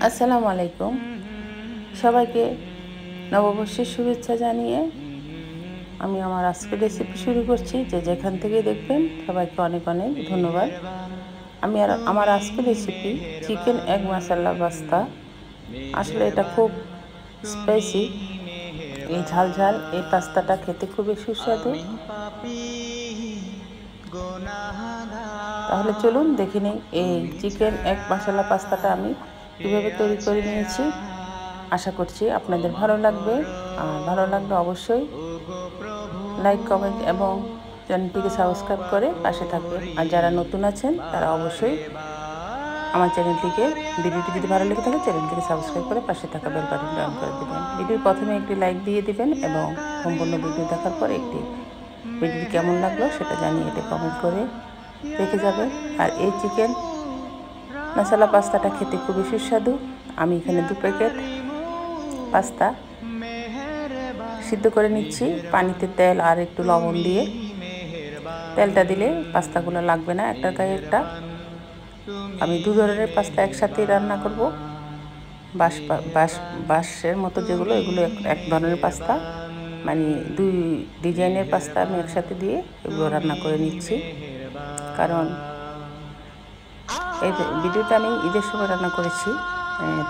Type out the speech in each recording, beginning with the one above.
আসসালামু আলাইকুম। সবাইকে নববর্ষের শুভেচ্ছা জানিয়ে আমি আমার আজকের রেসিপি শুরু করছি। যে যেখান থেকে দেখবেন সবাইকে অনেক অনেক ধন্যবাদ। আমার আজকের রেসিপি চিকেন এগ মশলা পাস্তা। আসলে এটা খুব স্পাইসি, এই ঝাল ঝাল এই পাস্তাটা খেতে খুবই সুস্বাদু। তাহলে চলুন দেখে নিই এই চিকেন এগ মশলা পাস্তাটা আমি কীভাবে তৈরি করে নিয়েছি। আশা করছি আপনাদের ভালো লাগবে। আর ভালো লাগলে অবশ্যই লাইক, কমেন্ট এবং চ্যানেলটিকে সাবস্ক্রাইব করে পাশে থাকবেন। আর যারা নতুন আছেন তারা অবশ্যই আমার ভিডিওটি যদি ভালো লেগে থাকে চ্যানেলটিকে সাবস্ক্রাইব করে পাশে থাকা বেল বাটনটি অন করে দেবেন। ভিডিওর প্রথমে একটি লাইক দিয়ে দিবেন এবং সম্পূর্ণ ভিডিও দেখার পর ভিডিওটি কেমন লাগলো সেটা জানিয়ে এটা কমেন্ট করে রেখে যাবেন। আর এই চিকেন মশলা পাস্তাটা খেতে খুবই সুস্বাদু। আমি এখানে 2 প্যাকেট পাস্তা সিদ্ধ করে নিচ্ছি পানিতে, তেল আর একটু লবণ দিয়ে। তেলটা দিলে পাস্তাগুলো লাগবে না একটার গায়ে একটা। আমি 2 ধরনের পাস্তা একসাথে রান্না করব। বাঁশের মতো যেগুলো, এগুলো এক ধরনের পাস্তা, মানে 2 ডিজাইনের পাস্তা আমি একসাথে দিয়ে এগুলো রান্না করে নিচ্ছি। কারণ এই ভিডিওটা আমি ঈদের সময় রান্না করেছি,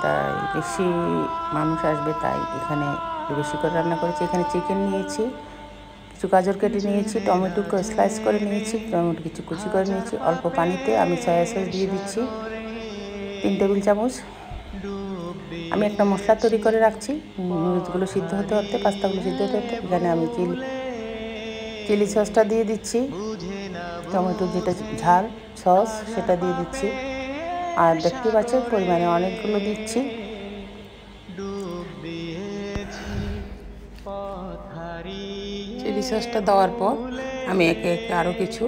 তাই বেশি মানুষ আসবে, তাই এখানে বেশি করে রান্না করেছি। এখানে চিকেন নিয়েছি, কিছু গাজর কেটে নিয়েছি, টমেটো স্লাইস করে নিয়েছি, টমেটো কিছু কুচি করে নিয়েছি। অল্প পানিতে আমি সয়া সস দিয়ে দিচ্ছি 3 টেবিল চামচ। আমি একটা মশলা তৈরি করে রাখছি নুডলসগুলো সিদ্ধ হতে হতে, পাস্তাগুলো সিদ্ধ হতে হতে। এখানে আমি চিলি সসটা দিয়ে দিচ্ছি, টমেটো যেটা ঝাল সস সেটা দিয়ে দিচ্ছি। আর দেখতে পাচ্ছেন পরিমাণে অনেকগুলো দিচ্ছি। চিলি সসটা দেওয়ার পর আমি একে একে আরও কিছু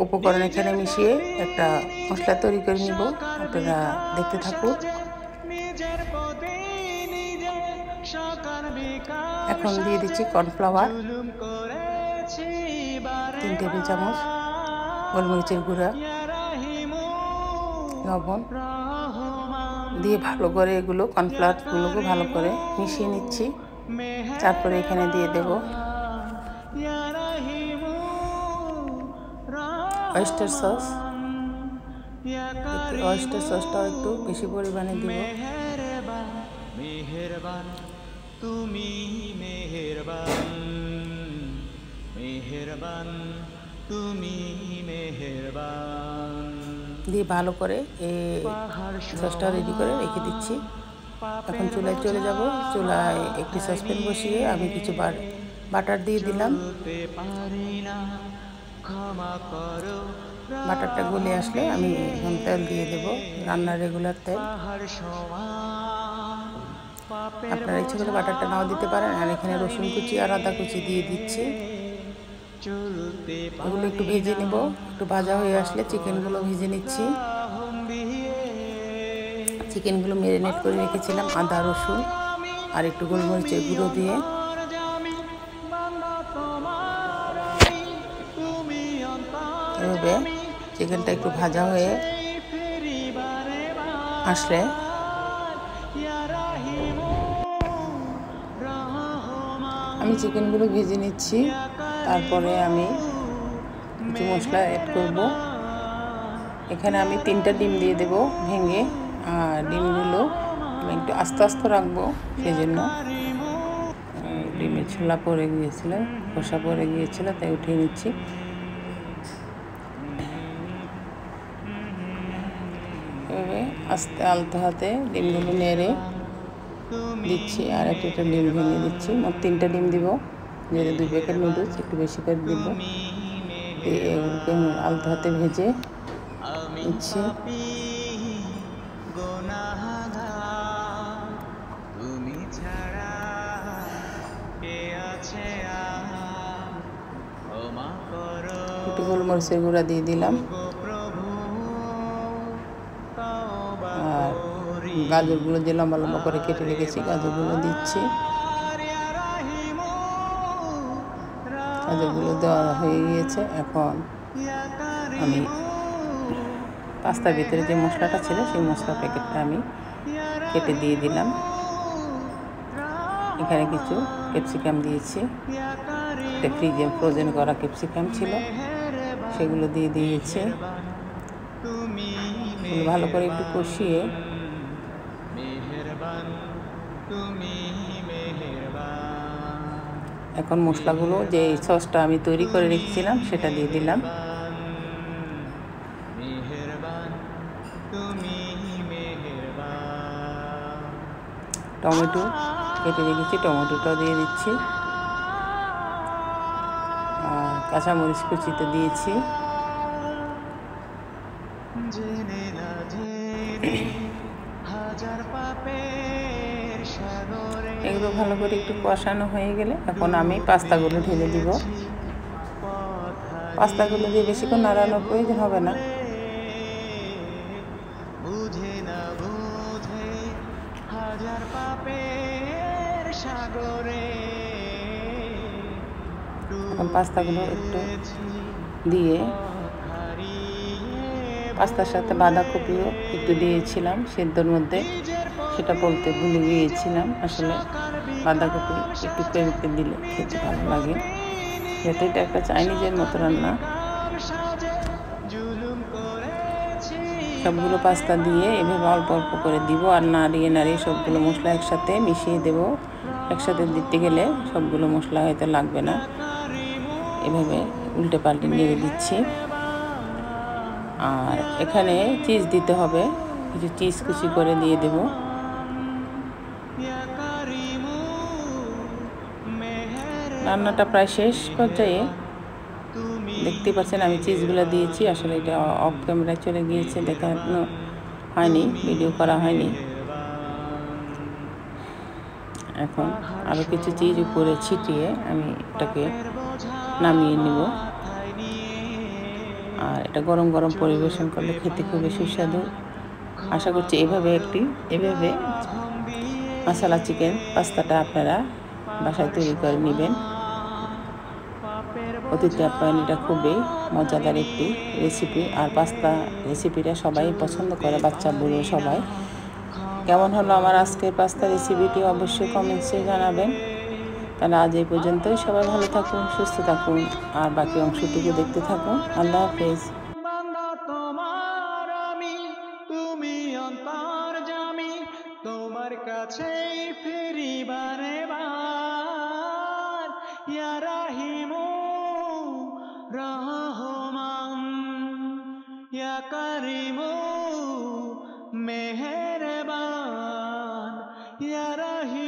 উপকরণ এখানে মিশিয়ে একটা মশলা তৈরি করে নিব। আপনারা দেখতে থাকুন। এখন দিয়ে দিচ্ছি কর্নফ্লাওয়ার 3 টেবিল চামচ, গোলমরিচের গুঁড়া, লবণ দিয়ে ভালো করে এগুলো কর্নফ্লাওয়ারগুলোকে ভালো করে মিশিয়ে নিচ্ছি। তারপরে এখানে দিয়ে দেব অয়েস্টার সস। অয়েস্টার সসটাও একটু বেশি পরিমাণে দিব। দিয়ে ভালো করে এই সসটা রেডি করে রেখে দিচ্ছি। এখন চুলায় চলে যাব। চুলায় একটি সসপ্যান বসিয়ে আমি কিছু বাটার দিয়ে দিলাম। বাটারটা গলে আসলে আমি এখন তেল দিয়ে দেব, রান্নার রেগুলার তেল। আপনারা ইচ্ছে করে বাটারটা নাও দিতে পারেন। আর এখানে রসুন কুচি আর আদা কুচি দিয়ে দিচ্ছি। ওগুলো একটু ভেজে নেব। একটু ভাজা হয়ে আসলে চিকেনগুলো ভেজে নিচ্ছি। চিকেনগুলো ম্যারিনেট করে রেখেছিলাম আদা, রসুন আর একটু গোলমরিচের গুঁড়ো দিয়ে। এভাবে চিকেনটা একটু ভাজা হয়ে আসলে আমি চিকেনগুলো ভেজে নিচ্ছি। তারপরে আমি কিছু মশলা অ্যাড করব। এখানে আমি 3টা ডিম দিয়ে দেব ভেঙে। আর ডিমগুলো আমি একটু আস্তে আস্তে রাখবো, সেই জন্য ডিমের ছোলা পড়ে গিয়েছিল, খোসা পড়ে গিয়েছিল, তাই উঠিয়ে নিচ্ছি। এভাবে আস্তে আলতো হাতে ডিমগুলো নেড়ে দিচ্ছি। আর একটা ডিম ভেঙে দিচ্ছি। মোট 3টা ডিম দিব, যেহেতু 2 প্যাকেট নুডলস একটু বেশি করে দিব। দিয়ে এগুলোকে আলতো হাতে ভেজে নিচ্ছি। একটু গোলমরিচের গুঁড়া দিয়ে দিলাম। আর গাজরগুলো যে লম্বা লম্বা করে কেটে রেখেছি গাজরগুলো দিচ্ছি। গাজরগুলো দেওয়া হয়ে গিয়েছে। এখন আমি পাস্তার ভিতরে যে মশলাটা ছিল সেই মশলার প্যাকেটটা আমি কেটে দিয়ে দিলাম। এখানে কিছু ক্যাপসিকাম দিয়েছি, এটা ফ্রোজেন করা ক্যাপসিকাম ছিল, সেগুলো দিয়ে দিয়েছি। ভালো করে একটু কষিয়ে এখন মশলাগুলো, যে সসটা আমি তৈরি করে রেখেছিলাম সেটা দিয়ে দিলাম। টমেটো কেটে রেখেছি, টমেটোটাও দিয়ে দিচ্ছি, আর কাঁচামরিচ কুচিতে দিয়েছি। এগুলো ভালো করে একটু কষানো হয়ে গেলে এখন আমি পাস্তাগুলো ঢেলে দিব। পাস্তাগুলো দিয়ে বেশিক্ষণ নাড়ানোর প্রয়োজন হবে না। এখন পাস্তাগুলো একটু দিয়ে, পাস্তার সাথে বাঁধাকপিও একটু দিয়েছিলাম সেদ্ধর মধ্যে, সেটা বলতে ভুলে গিয়েছিলাম। আসলে বাঁধাকপি একটু করে দিলে খেতে ভালো লাগে, যেহেতু এটা একটা চাইনিজের মতো রান্না। সবগুলো পাস্তা দিয়ে এভাবে অল্প অল্প করে দিব, আর নাড়িয়ে নাড়িয়ে সবগুলো মশলা একসাথে মিশিয়ে দেব। একসাথে দিতে গেলে সবগুলো মশলা হয়তো লাগবে না, এভাবে উল্টে পাল্টে নেড়ে দিচ্ছি। আর এখানে চিজ দিতে হবে, কিছু চিজ কুচি করে দিয়ে দেব। রান্নাটা প্রায় শেষ পর্যায়ে, দেখতে পাচ্ছেন আমি চিজগুলো দিয়েছি। আসলে এটা অফ ক্যামেরায় চলে গিয়েছে, দেখানো হয়নি, ভিডিও করা হয়নি। এখন আরও কিছু চিজ উপরে ছিটিয়ে আমি এটাকে নামিয়ে নিব। আর এটা গরম গরম পরিবেশন করলে খেতে খুবই সুস্বাদু। আশা করছি এভাবে মশলা চিকেন পাস্তাটা আপনারা বাসায় তৈরি করে নেবেন। অতিথি আপ্যায়ন এটা খুবই মজাদার একটি রেসিপি, আর পাস্তা রেসিপিটা সবাই পছন্দ করে, বাচ্চা বুড়ো সবাই। কেমন হলো আমার আজকের পাস্তা রেসিপিটি অবশ্যই কমেন্টসে জানাবেন। তাহলে আজ এই পর্যন্তই। সবাই ভালো থাকুন, সুস্থ থাকুন, আর বাকি অংশটুকু দেখতে থাকুন। আল্লাহ হাফেজ। তোমার কাছেই ফিরি বারে বার, ইয়া রাহিমু রহমান, ইয়া কারিমু মেহেরবান, ইয়া রাহিম।